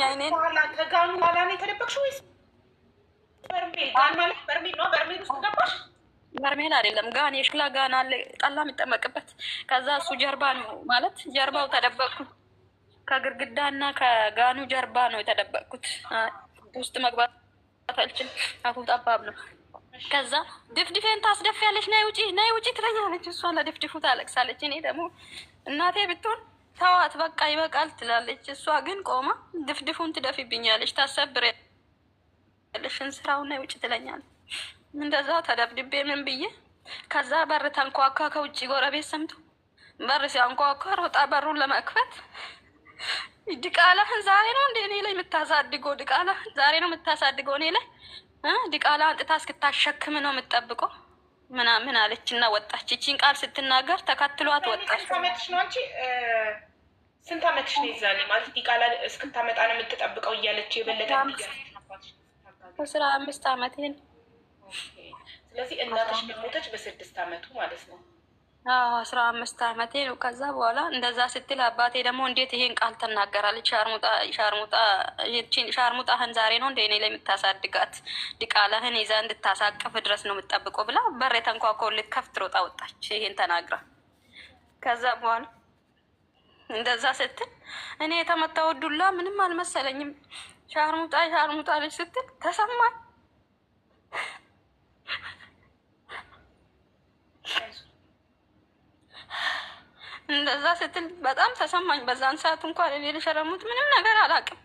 አይኔን ከጋኑ ኋላ ነው የተደበቅሽው ወይስ በርሜል? ጋን ማለት በርሜል ነው። በርሜል ውስጥ ገባሽ? በርሜል አይደለም ጋን፣ የሽክላ ጋን አለ ጠላ የሚጠመቅበት። ከዛ እሱ ጀርባ ነው ማለት ጀርባው ተደበቅኩ። ከግርግዳና ከጋኑ ጀርባ ነው የተደበቅኩት። ውስጥ መግባት አልችልም፣ አፉ ጠባብ ነው። ከዛ ድፍድፌን ታስደፊያለች፣ ነይ ውጪ ትለኛለች። እሷ ለድፍድፉ ታለቅሳለች። እኔ ደግሞ እናቴ ብትሆን ተዋት በቃ ይበቃል ትላለች። እሷ ግን ቆማ ድፍድፉን ትደፊብኛለች፣ ታሰብሪያለሽን ስራውን ነይ ውጪ ትለኛለች። እንደዛ ተደብድቤ ምን ብዬ ከዛ በር ተንኳኳ። ከውጭ ጎረቤት ሰምቶ በር ሲያንኳኳ ሮጣ በሩን ለመክፈት ድቃላህን ዛሬ ነው እንደ እኔ ላይ የምታሳድገው? ድቃላህን ዛሬ ነው የምታሳድገው እኔ ላይ? ድቃላ አንጥታ እስክታሸክም ነው የምትጠብቀው ምናምን አለች እና ወጣች። ይቺን ቃል ስትናገር ተከትሏት ወጣች። ስንት ዓመትሽ ነው አንቺ? ስንት ዓመትሽ ነው ይዛኔ? ማለት ዲቃላ እስክታመጣ ነው የምትጠብቀው እያለች የበለጠ 15 ዓመቴ ነው። ስለዚህ እናትሽ ሞተች በ6 ዓመቱ ማለት ነው። 15 ዓመቴ ነው። ከዛ በኋላ እንደዛ ስትል አባቴ ደግሞ እንዴት ይሄን ቃል ትናገራለች? ሻርሙጣህን ዛሬ ነው እንደ እኔ ላይ የምታሳድጋት? ድቃላህን ይዛ እንድታሳቅፍ ድረስ ነው የምትጠብቀው ብላ በር የተንኳኳውን ልትከፍት ሮጣ ወጣች። ይሄን ተናግራ ከዛ በኋላ እንደዛ ስትል እኔ የተመታሁት ዱላ ምንም አልመሰለኝም። ሻርሙጣ ልጅ ስትል ተሰማኝ። እንደዛ ስትል በጣም ተሰማኝ። በዛን ሰዓት እንኳን እኔ ልሸረሙት ምንም ነገር አላውቅም፣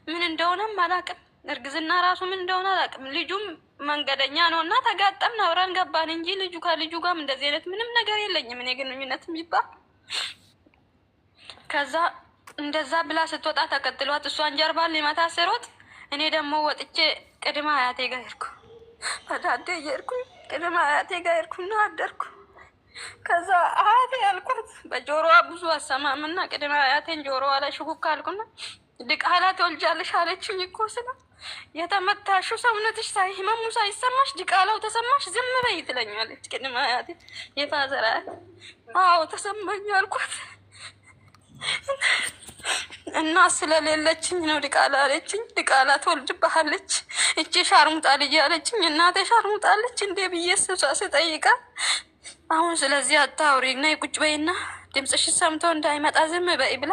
ምን እንደሆነም አላውቅም። እርግዝና ራሱ ምን እንደሆነ አላውቅም። ልጁም መንገደኛ ነው እና ተጋጠምን፣ አብረን ገባን እንጂ ልጁ ከልጁ ጋርም እንደዚህ አይነት ምንም ነገር የለኝም እኔ ግንኙነት የሚባል። ከዛ እንደዛ ብላ ስትወጣ ተከትሏት እሷን ጀርባን ሊመታ ስሮጥ እኔ ደግሞ ወጥቼ ቅድመ አያቴ ጋር ሄድኩ። በዳዴ እየሄድኩኝ ቅድመ አያቴ ጋር ሄድኩና አደርኩ። ከዛ አያቴ ያልኳት በጆሮዋ ብዙ አሰማምና ቅድመ አያቴን ጆሮዋ ላይ ሽኩክ አልኩና ድቃላ ትወልጃለሽ አለችኝ እኮ ስለ የተመታሹ ሰውነትሽ ህመሙ ሳይሰማሽ ድቃላው ተሰማሽ ዝም በይ ትለኛለች ቅድመ አያቴ የፋዘር አያት። አዎ ተሰማኝ አልኳት እና ስለሌለችኝ ነው ድቃላ አለችኝ። ድቃላ ትወልድብሃለች እቺ ሻርሙጣ ልጅ አለችኝ። እናቴ ሻርሙጣለች እንዴ ብዬ ስጠይቃ አሁን ስለዚህ አታውሪ ነይ ቁጭ በይና ድምፅሽ ሰምቶ እንዳይመጣ ዝም በይ ብላ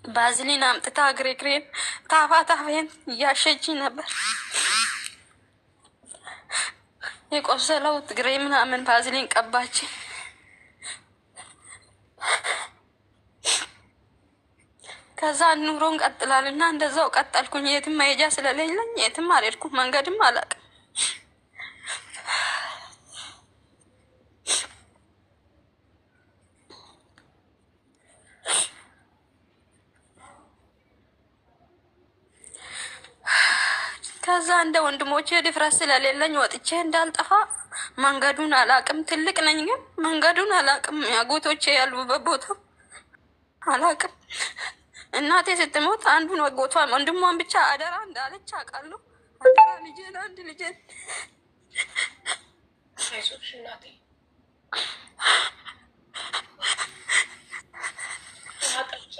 ባዝሊን አምጥታ ግሬን ታፋታፌን እያሸችኝ ነበር። የቆሰለው ትግሬ ምናምን ባዝሊን ቀባች። ከዛ ኑሮን ቀጥላልና እንደዛው ቀጠልኩኝ። የትም መሄጃ ስለሌለኝ የትም አልሄድኩም፣ መንገድም አላውቅም። ከዛ እንደ ወንድሞቼ ድፍረት ስለሌለኝ ወጥቼ እንዳልጠፋ መንገዱን አላውቅም። ትልቅ ነኝ ግን መንገዱን አላውቅም። ያጎቶቼ ያሉበት ቦታ አላውቅም። እናቴ ስትሞት አንዱን ወጎቷን ወንድሟን ብቻ አደራ እንዳለች አውቃለሁ። አደራ ልጄን፣ አንድ ልጄን አይዞሽ እናቴ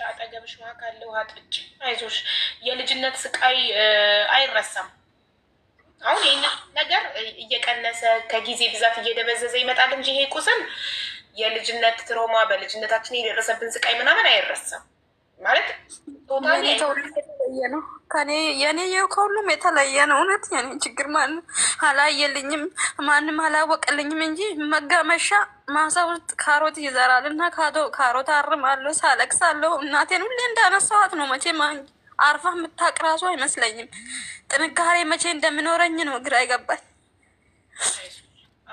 አጠገብሽ ውሃ ካለ ውሃ ጠጪ። አይዞሽ የልጅነት ስቃይ አይረሳም። አሁን ይህን ነገር እየቀነሰ ከጊዜ ብዛት እየደበዘዘ ይመጣል እንጂ ይሄ ቁስል የልጅነት ትሮማ በልጅነታችን የደረሰብን ስቃይ ምናምን አይረሳም። ማለት የተለየ ነው። የኔ ከሁሉም የተለየ ነው። እውነት የኔ ችግር ማንም አላየልኝም፣ ማንም አላወቀልኝም እንጂ መጋመሻ ማሳ ውስጥ ካሮት ይዘራል እና ካሮት አርማለሁ፣ ሳለቅሳለሁ። እናቴን ሁሌ እንዳነሳኋት ነው። መቼም አርፋ የምታውቅ ራሱ አይመስለኝም። ጥንካሬ መቼ እንደምኖረኝ ነው ግራ ይገባል።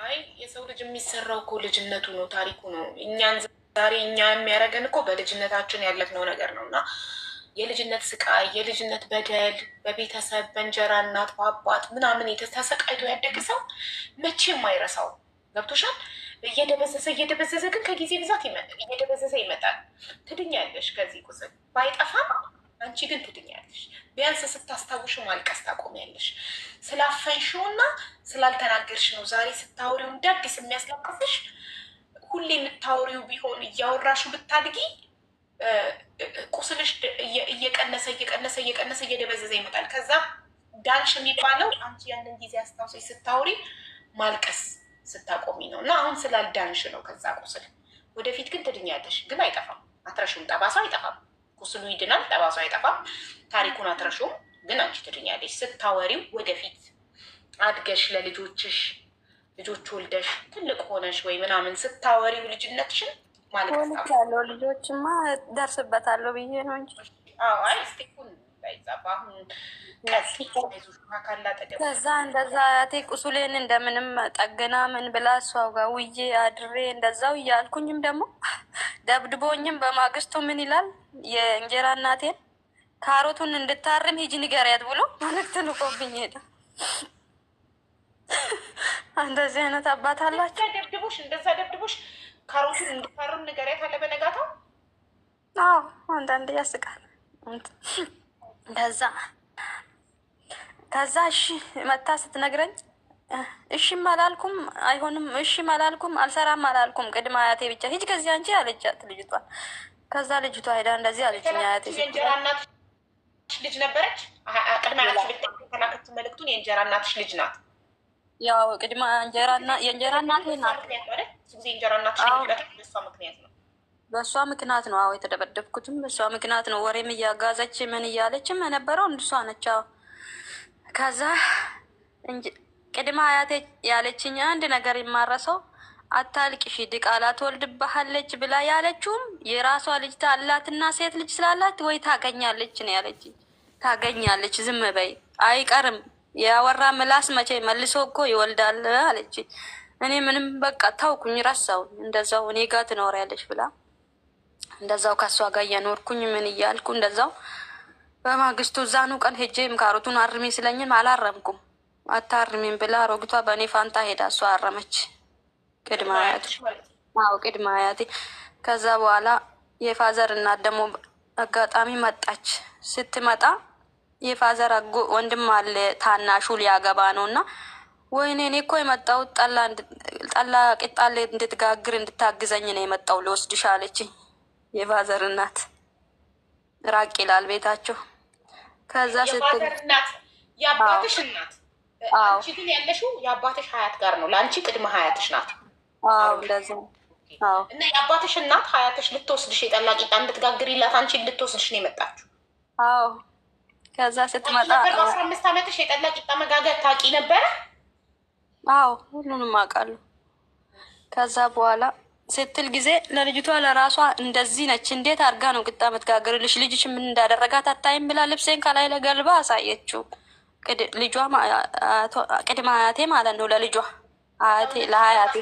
አይ የሰው ልጅ የሚሰራው እኮ ልጅነቱ ነው፣ ታሪኩ ነው። እኛን ዛሬ እኛ የሚያደርገን እኮ በልጅነታችን ያለፍነው ነገር ነው እና የልጅነት ስቃይ፣ የልጅነት በደል በቤተሰብ በእንጀራ እናት በአባት ምናምን ተሰቃይቶ ያደገ ሰው መቼም አይረሳው። ገብቶሻል? እየደበዘዘ ግን ከጊዜ ብዛት እየደበዘዘ ይመጣል። ትድኛለሽ ከዚህ ቁስል ባይጠፋም አንቺ ግን ትድኛለሽ። ቢያንስ ስታስታውሽ ማልቀስ ታቆሚያለሽ። ስላፈንሽው እና ስላልተናገርሽ ነው ዛሬ ስታወሪው እንደ አዲስ የሚያስለቅስሽ። ሁሌ የምታወሪው ቢሆን እያወራሹ ብታድጊ ቁስልሽ እየቀነሰ እየቀነሰ እየቀነሰ እየደበዘዘ ይመጣል። ከዛ ዳንሽ የሚባለው አንቺ ያንን ጊዜ አስታውሰሽ ስታውሪ ማልቀስ ስታቆሚ ነው። እና አሁን ስላልዳንሽ ነው ከዛ ቁስል። ወደፊት ግን ትድኛለሽ። ግን አይጠፋም፣ አትረሹም። ጠባሳው አይጠፋም። ቁስሉ ይድናል፣ ጠባሳው አይጠፋም። ታሪኩን አትረሹም፣ ግን አንቺ ትድኛለሽ። ስታወሪው ወደፊት አድገሽ ለልጆችሽ ልጆች ወልደሽ ትልቅ ሆነሽ ወይ ምናምን ስታወሪው ልጅነትሽን ማለት ያለው ልጆችማ ደርስበታለሁ ብዬ ነው እንጂ አይ ስቲኩን ባይዛባ አሁን ከዛ እንደዛ ቴ ቁሱሌን እንደምንም ጠገና ምን ብላ እሷው ጋር ውዬ አድሬ እንደዛው እያልኩኝም ደግሞ ደብድቦኝም በማግስቱ ምን ይላል የእንጀራ እናቴን ካሮቱን እንድታርም ሂጂ ንገሪያት ብሎ መልዕክት ልኮብኝ ሄደ። እንደዚህ አይነት አባት አላቸው። እንደዛ ደብድቦሽ ካሮቱን እንድታርም ንገሪያት አለ በነጋታው። አዎ አንዳንድ ያስቃል እንደዛ። ከዛ እሺ መታ ስትነግረኝ እሺም አላልኩም፣ አይሆንም እሺም አላልኩም፣ አልሰራም አላልኩም። ቅድመ አያቴ ብቻ ሂጅ ከዚህ አንቺ አለቻት ልጅቷ። ከዛ ልጅቷ ሄዳ እንደዚህ አለችኝ አያቴ የእንጀራ እናትሽ ልጅ ነበረች። ቅድመ አያትሽ ተላከት መልዕክቱን የእንጀራ እናትሽ ልጅ ናት። ያው ቅድመ የእንጀራ እናቴ ናት። በእሷ ምክንያት ነው። አዎ የተደበደብኩትም በእሷ ምክንያት ነው። ወሬም እያጋዘች ምን እያለችም የነበረው እንድሷ ነች። ከዛ ቅድመ አያቴ ያለችኝ አንድ ነገር የማረሰው አታልቅሽ ዲቃላ ትወልድብሃለች ብላ ያለችውም የራሷ ልጅ ታላትና ሴት ልጅ ስላላት ወይ ታገኛለች ነው ያለችኝ። ታገኛለች፣ ዝም በይ አይቀርም፣ ያወራ ምላስ መቼ መልሶ እኮ ይወልዳል አለች። እኔ ምንም በቃ ታውኩኝ፣ ረሳው። እንደዛው እኔ ጋር ትኖሪያለሽ ብላ እንደዛው ከሷ ጋር እየኖርኩኝ ምን እያልኩ እንደዛው በማግስቱ እዛኑ ቀን ሄጄም ካሮቱን አርሜ ስለኝም አላረምኩም። አታርሚም ብላ ሮግቷ በእኔ ፋንታ ሄዳ እሷ አረመች። ቅድመ አያቴ ቅድመ አያቴ። ከዛ በኋላ የፋዘር እናት ደግሞ አጋጣሚ መጣች። ስትመጣ የፋዘር ወንድም አለ ታናሹ ሊያገባ ነው እና ወይኔ እኔ እኮ የመጣው ጠላ ቂጣሌ እንድትጋግር እንድታግዘኝ ነው የመጣው ልወስድሽ አለችኝ። የፋዘር እናት ራቅ ይላል ቤታቸው። ከዛ ስትል የአባትሽ እናት አንቺ ግን ያለሽው የአባትሽ ሀያት ጋር ነው። ለአንቺ ቅድመ ሀያትሽ ናት። እንደዚህ እና የአባትሽ እናት ሀያትሽ ልትወስድሽ የጠላ ቂጣ እንድትጋግሪላት አንቺ ልትወስድሽ ነው የመጣችው። አዎ ከዛ ስትመጣ በ15 ዓመትሽ የጠላ ቂጣ መጋገር ታውቂ ነበረ? አዎ ሁሉንም አውቃለሁ። ከዛ በኋላ ስትል ጊዜ ለልጅቷ ለራሷ እንደዚህ ነች፣ እንዴት አድርጋ ነው ቂጣ የምትጋግርልሽ? ልጅሽ ምን እንዳደረጋት አታይም ብላ ልብሴን ከላይ ለገልባ አሳየችው። ልጇ ቅድመ አያቴ ማለት ነው። ለልጇ አያቴ ለሀያቴ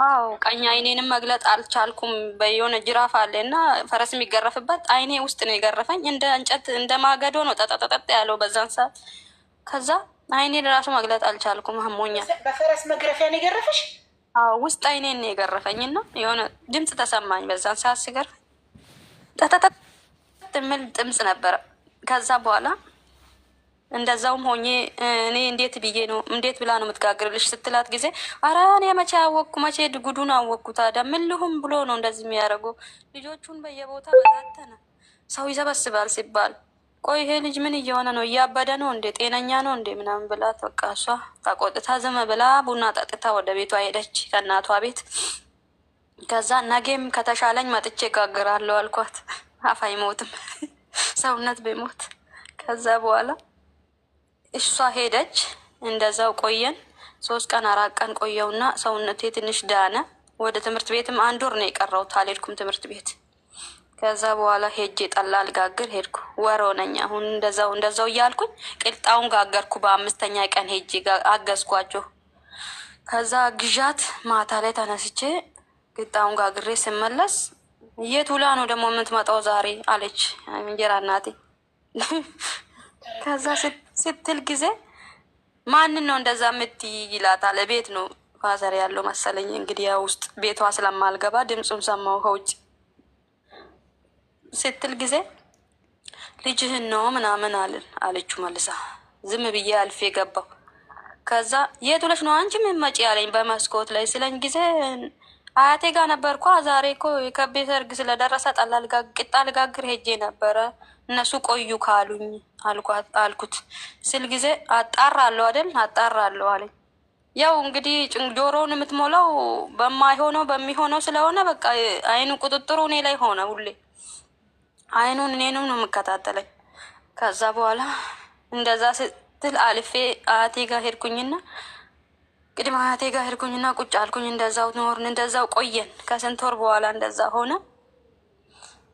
አዎ ቀኝ አይኔንም መግለጥ አልቻልኩም። በየሆነ ጅራፍ አለ እና ፈረስ የሚገረፍበት አይኔ ውስጥ ነው የገረፈኝ። እንደ እንጨት እንደ ማገዶ ነው ጠጠጠጠጥ ያለው በዛን ሰዓት። ከዛ አይኔ ለራሱ መግለጥ አልቻልኩም፣ አሞኛል። በፈረስ መግረፊያ ነው የገረፈሽ? አዎ ውስጥ አይኔን ነው የገረፈኝ እና የሆነ ድምፅ ተሰማኝ በዛን ሰዓት ሲገርፈኝ፣ ጠጠጠጥ የሚል ድምፅ ነበረ። ከዛ በኋላ እንደዛውም ሆኜ እኔ እንዴት ብዬ ነው እንዴት ብላ ነው የምትጋግርልሽ ስትላት ጊዜ ኧረ እኔ መቼ አወቅኩ፣ መቼ ጉዱን አወቅኩ። ታዲያ ምን ልሁም ብሎ ነው እንደዚህ የሚያደርገው? ልጆቹን በየቦታ በታተነ ሰው ይሰበስባል ሲባል ቆይ ይሄ ልጅ ምን እየሆነ ነው? እያበደ ነው እንዴ? ጤነኛ ነው እንዴ? ምናምን ብላ በቃ እሷ ተቆጥታ ዝም ብላ ቡና ጠጥታ ወደ ቤቷ ሄደች፣ ከእናቷ ቤት። ከዛ ነገም ከተሻለኝ መጥቼ ጋግራለሁ አልኳት። አፍ አይሞትም ሰውነት ቢሞት። ከዛ በኋላ እሷ ሄደች። እንደዛው ቆየን 3 ቀን 4 ቀን ቆየውና ሰውነቴ ትንሽ ዳነ። ወደ ትምህርት ቤትም 1 ወር ነው የቀረውት፣ አልሄድኩም ትምህርት ቤት። ከዛ በኋላ ሄጄ ጠላ ልጋግር ሄድኩ። ወር ሆነኝ አሁን። እንደዛው እያልኩኝ ቅልጣውን ጋገርኩ። በ5ኛ ቀን ሄጄ አገዝኳቸው። ከዛ ግዣት ማታ ላይ ተነስቼ ቅልጣውን ጋግሬ ስመለስ የት ውላ ነው ደግሞ የምትመጣው ዛሬ አለች እንጀራ እናቴ። ከዛ ስትል ጊዜ ማንን ነው እንደዛ የምትይ ይላታል። ቤት ነው ፋዘር ያለው መሰለኝ እንግዲህ ያው ውስጥ ቤቷ ስለማልገባ ድምፁም ሰማሁ ከውጭ። ስትል ጊዜ ልጅህን ነው ምናምን አለችው መልሳ። ዝም ብዬ አልፌ ገባው። ከዛ የት ውለሽ ነው አንቺ ምን መጪ ያለኝ በመስኮት ላይ ስለኝ ጊዜ አያቴ ጋር ነበርኳ። ዛሬ እኮ የከቤ ሰርግ ስለደረሰ ቂጣ ልጋግር ሄጄ ነበረ። እነሱ ቆዩ ካሉኝ አልኩት ስል ጊዜ አጣራለሁ አይደል አጣራለሁ አለኝ። ያው እንግዲህ ጆሮውን የምትሞላው በማይሆነው በሚሆነው ስለሆነ በቃ አይኑ ቁጥጥሩ እኔ ላይ ሆነ። ሁሌ አይኑን እኔንም ነው የምከታተለኝ። ከዛ በኋላ እንደዛ ስትል አልፌ አያቴ ጋር ሄድኩኝና ቅድመ አያቴ ጋር ሄድኩኝና ቁጭ አልኩኝ። እንደዛው ኖርን፣ እንደዛው ቆየን። ከስንት ወር በኋላ እንደዛ ሆነ።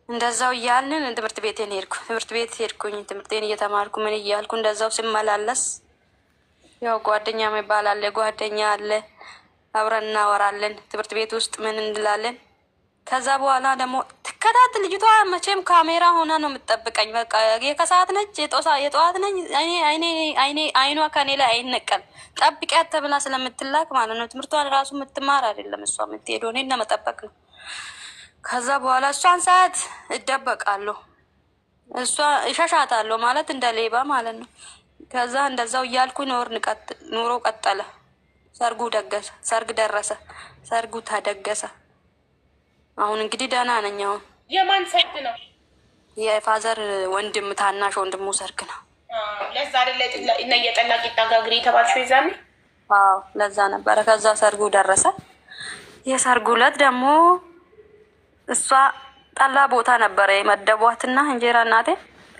እንደዛው እያልን ትምህርት ቤቴን ሄድኩ። ትምህርት ቤት ሄድኩኝ። ትምህርቴን እየተማርኩ ምን እያልኩ እንደዛው ስመላለስ ያው ጓደኛ የሚባል አለ፣ ጓደኛ አለ፣ አብረን እናወራለን ትምህርት ቤት ውስጥ ምን እንላለን። ከዛ በኋላ ደግሞ ትከታተል ልጅቷ። መቼም ካሜራ ሆና ነው የምትጠብቀኝ። በቃ የከሰዓት ነች የጠዋት ነኝ አይኗ ከኔ ላይ አይነቀል። ጠብቂያት ተብላ ስለምትላክ ማለት ነው። ትምህርቷን ራሱ የምትማር አይደለም እሷ የምትሄደው እኔን ለመጠበቅ ነው። ከዛ በኋላ እሷን ሰዓት እደበቃለሁ፣ እሷ እሸሻታለሁ ማለት እንደ ሌባ ማለት ነው። ከዛ እንደዛው እያልኩ ኑሮ ቀጠለ። ሰርግ ደረሰ። ሰርጉ ተደገሰ። አሁን እንግዲህ ደህና ነኝ። አሁን የማን ሰርግ ነው? የፋዘር ወንድም ታናሽ ወንድሙ ሰርግ ነው። ለዛ አይደለ እና የጠላ ቂጣ ጋግሪ የተባልሽው ይዛኔ? አዎ ለዛ ነበረ። ከዛ ሰርጉ ደረሰ። የሰርጉ ዕለት ደግሞ እሷ ጠላ ቦታ ነበረ የመደቧትና እንጀራ እናቴ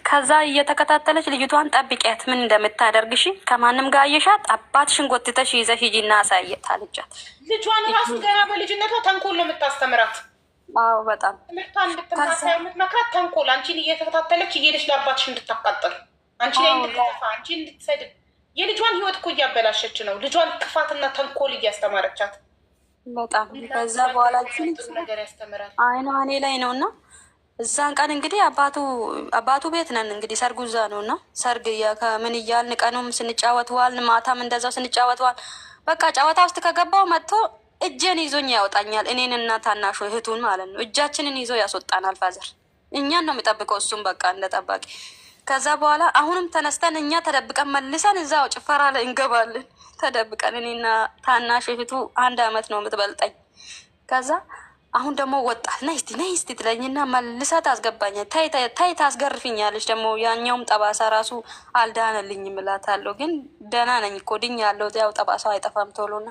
ከዛ እየተከታተለች ልጅቷን ጠብቂያት ምን እንደምታደርግሽ ከማንም ጋር አየሻት አባትሽን ጎትተሽ ይዘሽ ሂጂና አሳየት አለቻት። ልጇን ራሱ ገና በልጅነቷ ተንኮል ነው የምታስተምራት። አዎ በጣም ትምህርቷን እንድትማሳ የምትመክራት ተንኮል፣ አንቺን እየተከታተለች እየሄደች ለአባትሽ እንድታቃጥል፣ አንቺ ላይ እንድትጠፋ፣ አንቺ እንድትሰድብ፣ የልጇን ህይወት እኮ እያበላሸች ነው። ልጇን ክፋትና ተንኮል እያስተማረቻት በጣም ከዛ በኋላ ነገር ያስተምራል። አይኗ እኔ ላይ ነው እና እዛን ቀን እንግዲህ አባቱ ቤት ነን እንግዲህ ሰርጉ እዛ ነው እና ሰርግ ከምን እያልን ቀኑም ስንጫወት ዋልን፣ ማታም እንደዛው ስንጫወት ዋል። በቃ ጨዋታ ውስጥ ከገባው መጥቶ እጄን ይዞኝ ያወጣኛል። እኔን እና ታናሹ እህቱን ማለት ነው። እጃችንን ይዞ ያስወጣናል። ፋዘር እኛን ነው የሚጠብቀው እሱም በቃ እንደ ጠባቂ። ከዛ በኋላ አሁንም ተነስተን እኛ ተደብቀን መልሰን እዛው ጭፈራ ላይ እንገባለን ተደብቀን። እኔና ታናሹ እህቱ 1 አመት ነው የምትበልጠኝ። ከዛ አሁን ደግሞ ወጣት ነይ እስቲ ትለኝና መልሳ ታስገባኛል። ታይ ታስገርፍኛለች። ደግሞ ያኛውም ጠባሳ ራሱ አልዳነልኝም እላታለሁ። ግን ደህና ነኝ እኮ ድኛለሁ። ያው ጠባሳው አይጠፋም ቶሎና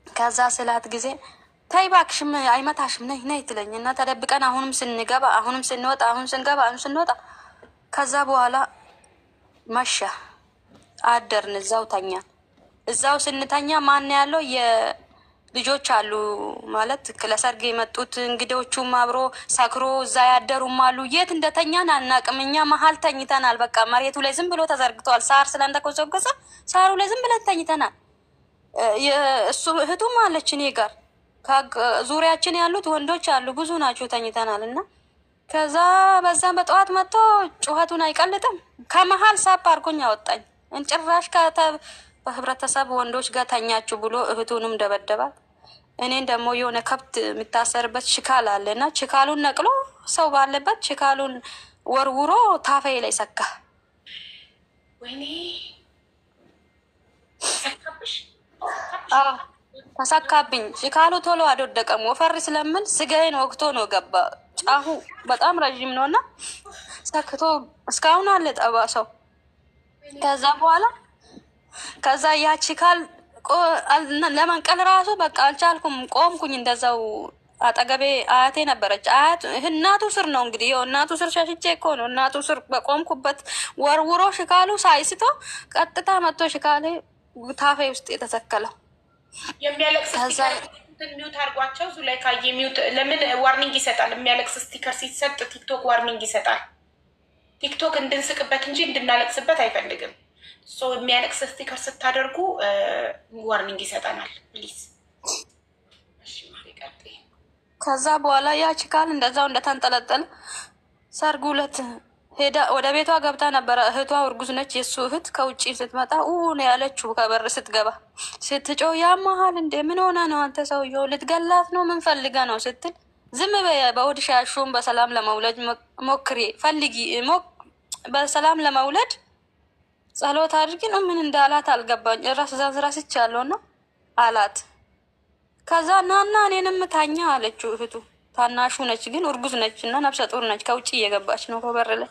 ከዛ ስላት ጊዜ ታይ እባክሽም አይመታሽም ነይ ትለኝና ተደብቀን አሁንም ስንገባ አሁንም ስንወጣ አሁን ስንገባ አሁን ስንወጣ ከዛ በኋላ መሻ አደርን። እዛው ተኛን። እዛው ስንተኛ ማን ያለው ልጆች አሉ ማለት ለሰርግ የመጡት እንግዶቹም አብሮ ሰክሮ እዛ ያደሩም አሉ። የት እንደተኛን አናቅም። እኛ መሀል ተኝተናል። በቃ መሬቱ ላይ ዝም ብሎ ተዘርግተዋል። ሳር ስለንተኮሰኮሰ ሳሩ ላይ ዝም ብለን ተኝተናል። እሱ እህቱም አለች እኔ ጋር። ዙሪያችን ያሉት ወንዶች አሉ፣ ብዙ ናቸው። ተኝተናል እና ከዛ በዛም በጠዋት መጥቶ ጩኸቱን አይቀልጥም። ከመሀል ሳፕ አድርጎኝ አወጣኝ። ጭራሽ በህብረተሰብ ወንዶች ጋር ተኛችሁ ብሎ እህቱንም ደበደባት። እኔን ደግሞ የሆነ ከብት የሚታሰርበት ችካል አለ እና ችካሉን ነቅሎ ሰው ባለበት ችካሉን ወርውሮ ታፌ ላይ ሰካ። ወይኔ ተሰካብኝ። ችካሉ ቶሎ አልወደቀም። ወፈር ስለምል ስጋዬን ወቅቶ ነው ገባ። ጫፉ በጣም ረዥም ነው እና ሰክቶ እስካሁን አለ ጠባሳው። ከዛ በኋላ ከዛ ያ ችካል ለመንቀል ራሱ በቃ አልቻልኩም። ቆምኩኝ እንደዛው። አጠገቤ አያቴ ነበረች። እናቱ ስር ነው እንግዲህ እናቱ ስር ሸሽቼ እኮ ነው እናቱ ስር በቆምኩበት ወርውሮ ሽካሉ ሳይስቶ ቀጥታ መጥቶ ሽካሌ ታፌ ውስጥ የተተከለው። የሚያለቅስ ሚውት አድርጓቸው። እሱ ላይ ካየ ሚውት ለምን ዋርኒንግ ይሰጣል? የሚያለቅስ ስቲከር ሲሰጥ ቲክቶክ ዋርኒንግ ይሰጣል። ቲክቶክ እንድንስቅበት እንጂ እንድናለቅስበት አይፈልግም። የሚያለቅስ ስቲከር ስታደርጉ ዋርኒንግ ይሰጠናል። ፕሊዝ። ከዛ በኋላ ያ ችካል እንደዛው እንደተንጠለጠለ ሰርጉ ዕለት ሄዳ ወደ ቤቷ ገብታ ነበረ። እህቷ እርጉዝ ነች። የእሱ እህት ከውጭ ስትመጣ ነው ያለችው። ከበር ስትገባ ስትጮ ያመሃል እንዴ ምን ሆነ ነው አንተ ሰውየው ልትገላት ነው ምን ፈልገ ነው ስትል ዝም በሆድሽ ያሹን በሰላም ለመውለድ ሞክሪ ፈልጊ በሰላም ለመውለድ ጸሎት አድርጊ ነው ምን እንዳላት አልገባኝ። ራስቻለሁ ነው አላት። ከዛ ናና እኔንም ታኛ አለችው እህቱ። ታናሹ ነች ግን እርጉዝ ነች እና ነፍሰ ጡር ነች። ከውጭ እየገባች ነው ከበር ላይ።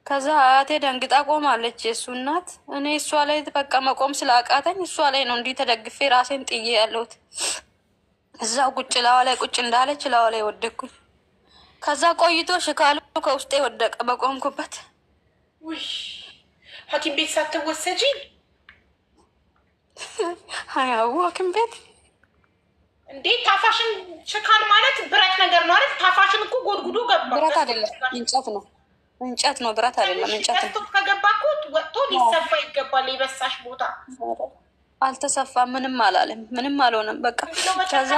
ከዛ አያቴ ደንግጣ ቆማለች የእሱ እናት። እኔ እሷ ላይ በቃ መቆም ስላቃተኝ እሷ ላይ ነው እንዲህ ተደግፌ ራሴን ጥዬ ያለሁት። እዛው ቁጭ ላዋ ላይ ቁጭ እንዳለች ላዋ ላይ ወደኩኝ። ከዛ ቆይቶ ሽካሉ ከውስጤ ወደቀ በቆምኩበት። ውይ ሐኪም ቤት ሳትወሰጂ? አያው ሐኪም ቤት እንዴ? ታፋሽን ሽካል ማለት ብረት ነገር ነው አይደል? ታፋሽን እኮ ጎድጉዶ ገባ። ብረት አይደለም እንጨት ነው። እንጨት ነው ብረት አይደለም እንጨት ነው። ከገባ እኮ ወጥቶ ሊሰፋ ይገባል። የበሳሽ ቦታ አልተሰፋም። ምንም አላለም። ምንም አልሆነም። በቃ ከዛ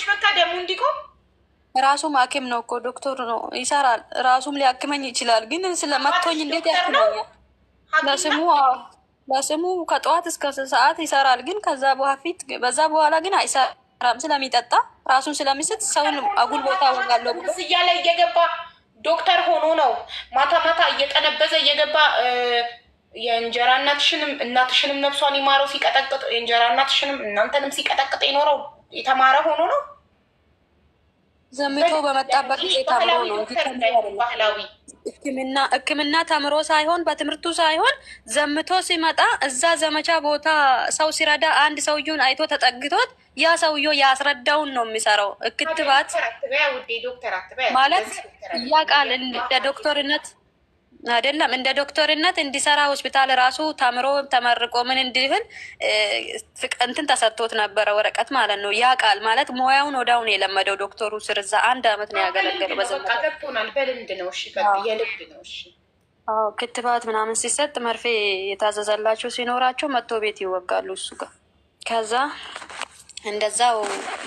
በቃ ደሙ እንዲቆም ራሱም ሐኪም ነው እኮ ዶክተር ነው ይሰራል። ራሱም ሊያክመኝ ይችላል። ግን ስለመቶኝ እንዴት ያክመኛል? ለስሙ ከጠዋት እስከ ሰዓት ይሰራል። ግን ከዛ በፊት በዛ በኋላ ግን አይሰራም። ስለሚጠጣ ራሱን ስለሚስት ሰውን አጉል ቦታ ወጋለሁ ብሎ እያለ እየገባ ዶክተር ሆኖ ነው ማታ ማታ እየጠነበዘ እየገባ የእንጀራ እናትሽንም ነፍሷን ይማረው ሲቀጠቅጥ የእንጀራ እናትሽንም እናንተንም ሲቀጠቅጥ የኖረው የተማረ ሆኖ ነው። ዘምቶ በመጣበት ጊዜ ተምሮ ነው ባህላዊ ሕክምና ተምሮ ሳይሆን በትምህርቱ ሳይሆን ዘምቶ ሲመጣ እዛ ዘመቻ ቦታ ሰው ሲረዳ አንድ ሰውዬውን አይቶ ተጠግቶት ያ ሰውዬው ያስረዳውን ነው የሚሰራው። ክትባት ማለት ያ ቃል እንደ ዶክተርነት አይደለም፣ እንደ ዶክተርነት እንዲሰራ ሆስፒታል ራሱ ተምሮ ተመርቆ ምን እንዲህል እንትን ተሰጥቶት ነበረ ወረቀት ማለት ነው። ያ ቃል ማለት ሙያውን ወዳውን የለመደው ዶክተሩ ስር እዛ 1 አመት ነው ያገለገለው። በልምድ ነው። እሺ የልምድ ነው። እሺ ክትባት ምናምን ሲሰጥ መርፌ የታዘዘላቸው ሲኖራቸው መጥቶ ቤት ይወጋሉ እሱ ጋር። ከዛ እንደዛው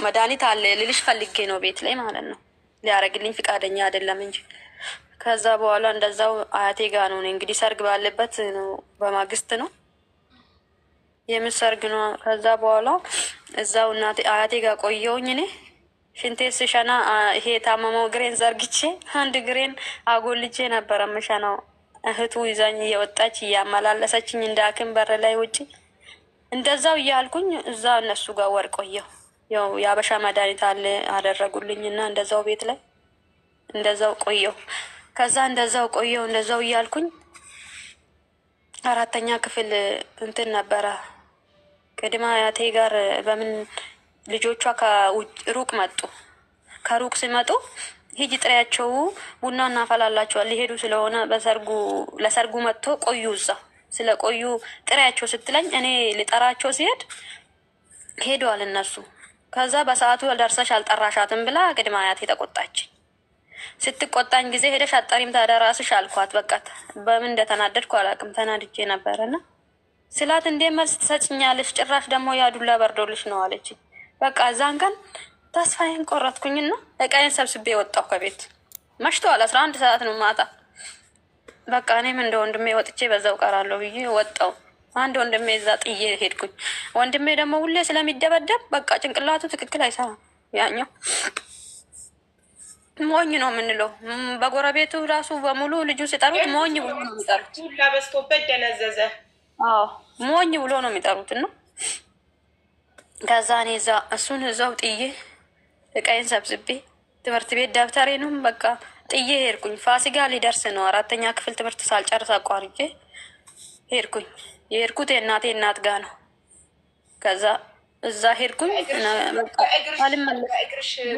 መድኃኒት አለ ልልሽ ፈልጌ ነው ቤት ላይ ማለት ነው። ሊያረግልኝ ፍቃደኛ አይደለም እንጂ ከዛ በኋላ እንደዛው አያቴ ጋር ነው እንግዲህ ሰርግ ባለበት ነው። በማግስት ነው የምሰርግ ነው። ከዛ በኋላ እዛው እናቴ አያቴ ጋር ቆየውኝ። እኔ ሽንቴ ስሸና ይሄ ታመመው ግሬን ዘርግቼ አንድ ግሬን አጎልቼ ነበረ ምሸናው። እህቱ ይዛኝ እየወጣች እያመላለሰችኝ እንደ ሐኪም በር ላይ ውጪ እንደዛው እያልኩኝ እዛ እነሱ ጋር ወር ቆየው። ያው የአበሻ መድኃኒት አለ አደረጉልኝ እና እንደዛው ቤት ላይ እንደዛው ቆየው። ከዛ እንደዛው እያልኩኝ 4ኛ ክፍል እንትን ነበረ ቅድማ አያቴ ጋር በምን ልጆቿ ከሩቅ መጡ። ከሩቅ ሲመጡ ሂጂ ጥሪያቸው ቡና እናፈላላቸዋል ሊሄዱ ስለሆነ ለሰርጉ መጥቶ ቆዩ። እዛ ስለቆዩ ጥሪያቸው ስትለኝ እኔ ልጠራቸው ሲሄድ ሄደዋል እነሱ። ከዛ በሰዓቱ ደርሰሽ አልጠራሻትም ብላ ቅድማ አያቴ ተቆጣችኝ። ስትቆጣኝ ጊዜ ሄደሽ አጠሪም ታዲያ እራስሽ አልኳት። በቃ በምን እንደተናደድኩ አላውቅም። ተናድጄ ነበረና ስላት እንዴ መልስ ትሰጭኛለሽ? ጭራሽ ደግሞ ያዱላ በርዶልሽ ነው አለች። በቃ እዛን ቀን ተስፋዬን ቆረጥኩኝና እቃዬን ሰብስቤ ወጣሁ ከቤት። መሽተዋል። 11 ሰዓት ነው ማታ። በቃ እኔም እንደ ወንድሜ ወጥቼ በዛው ቀራለሁ ብዬ ወጣሁ። አንድ ወንድሜ እዛ ጥዬ ሄድኩኝ። ወንድሜ ደግሞ ሁሌ ስለሚደበደብ በቃ ጭንቅላቱ ትክክል አይሰራም። ያኛው ሞኝ ነው የምንለው። በጎረቤቱ ራሱ በሙሉ ልጁ ሲጠሩት ሞኝ ብሎ ነው የሚጠሩት። በዝቶበት ደነዘዘ። አዎ ሞኝ ብሎ ነው የሚጠሩት። እና ከዛ እኔ እሱን እዛው ጥዬ እቃዬን ሰብስቤ ትምህርት ቤት ደብተሬንም በቃ ጥዬ ሄድኩኝ። ፋሲካ ሊደርስ ነው 4ኛ ክፍል ትምህርት ሳልጨርስ አቋርጬ ሄድኩኝ። የሄድኩት የእናቴ እናት ጋር ነው። ከዛ እዛ ሄድኩኝ።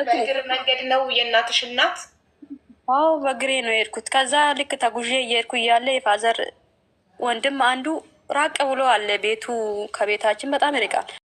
በእግር መንገድ ነው የእናትሽ እናት? አዎ በእግሬ ነው የሄድኩት። ከዛ ልክ ተጉዤ እየሄድኩ እያለ የፋዘር ወንድም አንዱ ራቅ ብሎ አለ። ቤቱ ከቤታችን በጣም ይርቃል።